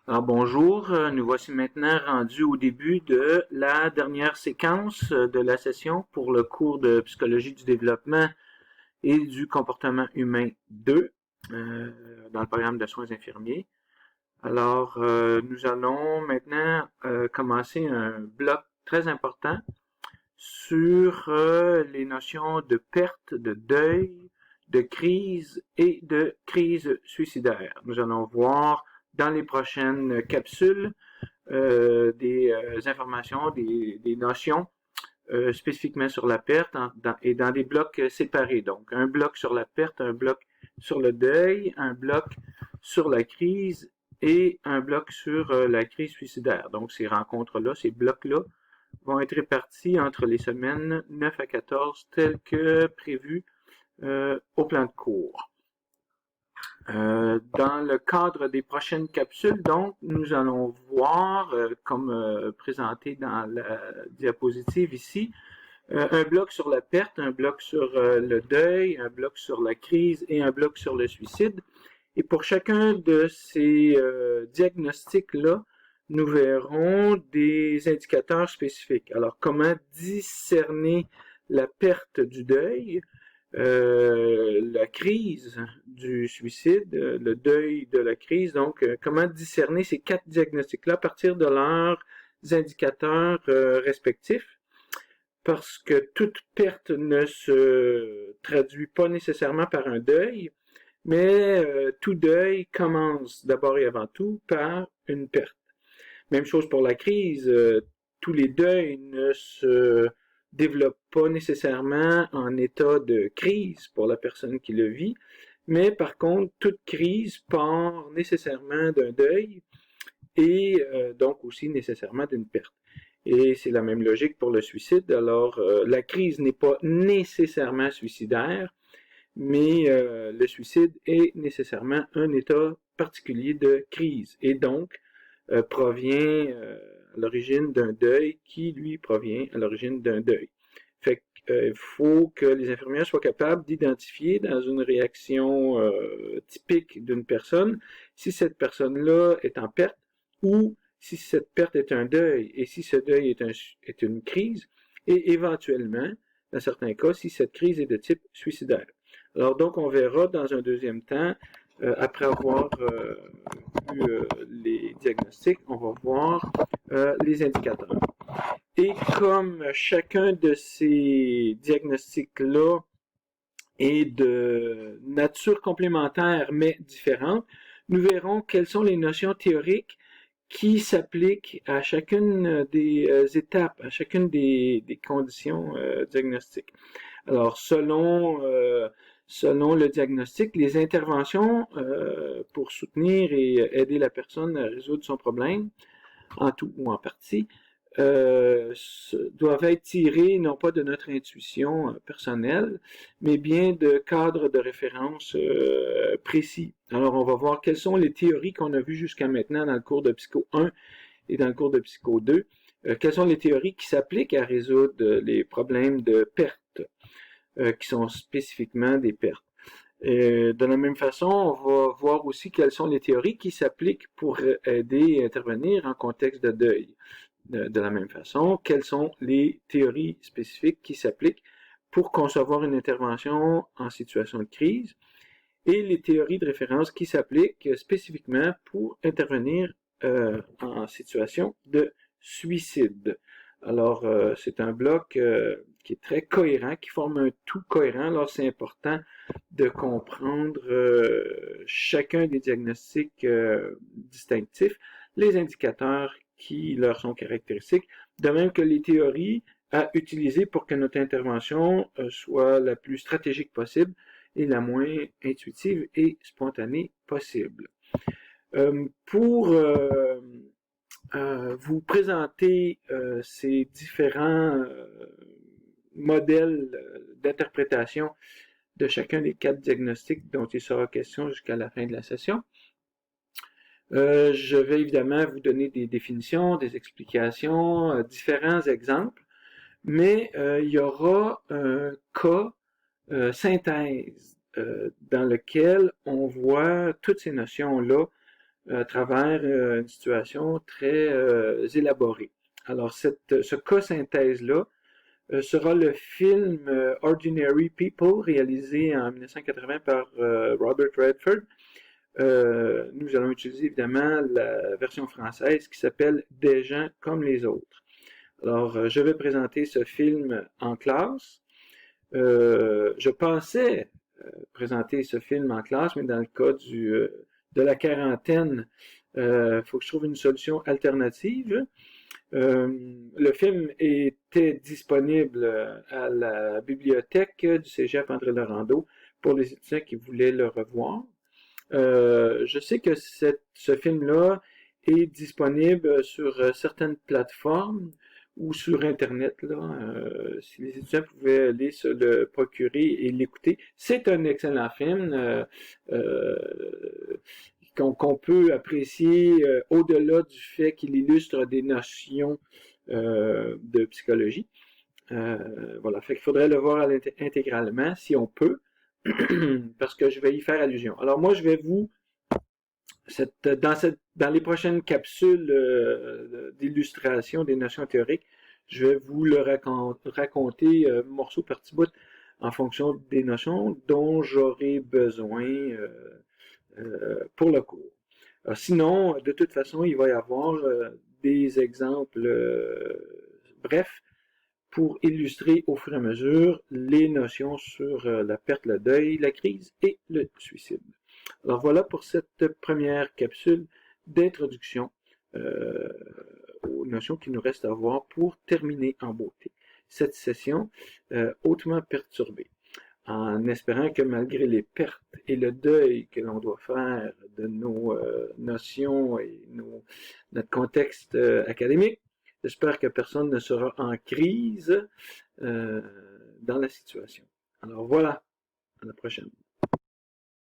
Alors bonjour, nous voici maintenant rendus au début de la dernière séquence de la session pour le cours de psychologie du développement et du comportement humain 2 dans le programme de soins infirmiers. Alors nous allons maintenant commencer un bloc très important sur les notions de perte, de deuil, de crise et de crise suicidaire. Nous allons voir dans les prochaines capsules des informations, des notions spécifiquement sur la perte et dans des blocs séparés. Donc, un bloc sur la perte, un bloc sur le deuil, un bloc sur la crise et un bloc sur la crise suicidaire. Donc, ces rencontres-là, ces blocs-là, vont être répartis entre les semaines 9 à 14 telles que prévues au plan de cours. Dans le cadre des prochaines capsules, donc, nous allons voir, comme présenté dans la diapositive ici, un bloc sur la perte, un bloc sur le deuil, un bloc sur la crise et un bloc sur le suicide. Et pour chacun de ces diagnostics-là, nous verrons des indicateurs spécifiques. Alors, comment discerner la perte du deuil, la crise du suicide, le deuil de la crise. Donc, comment discerner ces quatre diagnostics-là à partir de leurs indicateurs respectifs, parce que toute perte ne se traduit pas nécessairement par un deuil, mais tout deuil commence d'abord et avant tout par une perte. Même chose pour la crise, tous les deuils ne se développent pas nécessairement en état de crise pour la personne qui le vit, mais par contre, toute crise part nécessairement d'un deuil et donc aussi nécessairement d'une perte. Et c'est la même logique pour le suicide. Alors, la crise n'est pas nécessairement suicidaire, mais le suicide est nécessairement un état particulier de crise et donc provient à l'origine d'un deuil qui, lui, provient à l'origine d'un deuil. Fait qu'il faut que les infirmières soient capables d'identifier dans une réaction typique d'une personne si cette personne-là est en perte ou si cette perte est un deuil et si ce deuil est une crise et éventuellement, dans certains cas, si cette crise est de type suicidaire. Alors donc, on verra dans un deuxième temps, après avoir vu les diagnostics, on va voir les indicateurs. Et comme chacun de ces diagnostics-là est de nature complémentaire mais différente, nous verrons quelles sont les notions théoriques qui s'appliquent à chacune des étapes, à chacune des conditions diagnostiques. Alors, selon le diagnostic, les interventions pour soutenir et aider la personne à résoudre son problème, en tout ou en partie, doivent être tirées non pas de notre intuition personnelle, mais bien de cadres de référence précis. Alors, on va voir quelles sont les théories qu'on a vues jusqu'à maintenant dans le cours de Psycho 1 et dans le cours de Psycho 2. Quelles sont les théories qui s'appliquent à résoudre les problèmes de perte, qui sont spécifiquement des pertes. De la même façon, on va voir aussi quelles sont les théories qui s'appliquent pour aider et intervenir en contexte de deuil. De la même façon, quelles sont les théories spécifiques qui s'appliquent pour concevoir une intervention en situation de crise et les théories de référence qui s'appliquent spécifiquement pour intervenir en situation de suicide. Alors, c'est un bloc qui est très cohérent, qui forme un tout cohérent. Alors, c'est important de comprendre chacun des diagnostics distinctifs, les indicateurs qui leur sont caractéristiques, de même que les théories à utiliser pour que notre intervention soit la plus stratégique possible et la moins intuitive et spontanée possible. Pour vous présenter ces différents modèles d'interprétation de chacun des quatre diagnostics dont il sera question jusqu'à la fin de la session. Je vais évidemment vous donner des définitions, des explications, différents exemples, mais il y aura un cas synthèse dans lequel on voit toutes ces notions-là à travers une situation très élaborée. Alors, ce cas synthèse-là sera le film Ordinary People, réalisé en 1980 par Robert Redford. Nous allons utiliser évidemment la version française qui s'appelle Des gens comme les autres. Alors, je vais présenter ce film en classe. Je pensais présenter ce film en classe, mais dans le cas de la quarantaine, faut que je trouve une solution alternative. Le film était disponible à la bibliothèque du Cégep André-Laurando pour les étudiants qui voulaient le revoir. Je sais que ce film-là est disponible sur certaines plateformes ou sur Internet, là, si les étudiants pouvaient aller se le procurer et l'écouter. C'est un excellent film qu'on peut apprécier au-delà du fait qu'il illustre des notions de psychologie. Voilà, fait qu'il faudrait le voir intégralement si on peut, parce que je vais y faire allusion. Alors moi, je vais vous dans les prochaines capsules d'illustration des notions théoriques, je vais vous le raconter morceau par petit bout en fonction des notions dont j'aurai besoin pour le cours. Alors, sinon, de toute façon, il va y avoir des exemples brefs pour illustrer au fur et à mesure les notions sur la perte, le deuil, la crise et le suicide. Alors voilà pour cette première capsule d'introduction aux notions qu'il nous reste à voir pour terminer en beauté cette session hautement perturbée. En espérant que malgré les pertes et le deuil que l'on doit faire de nos notions et notre contexte académique, j'espère que personne ne sera en crise dans la situation. Alors voilà, à la prochaine.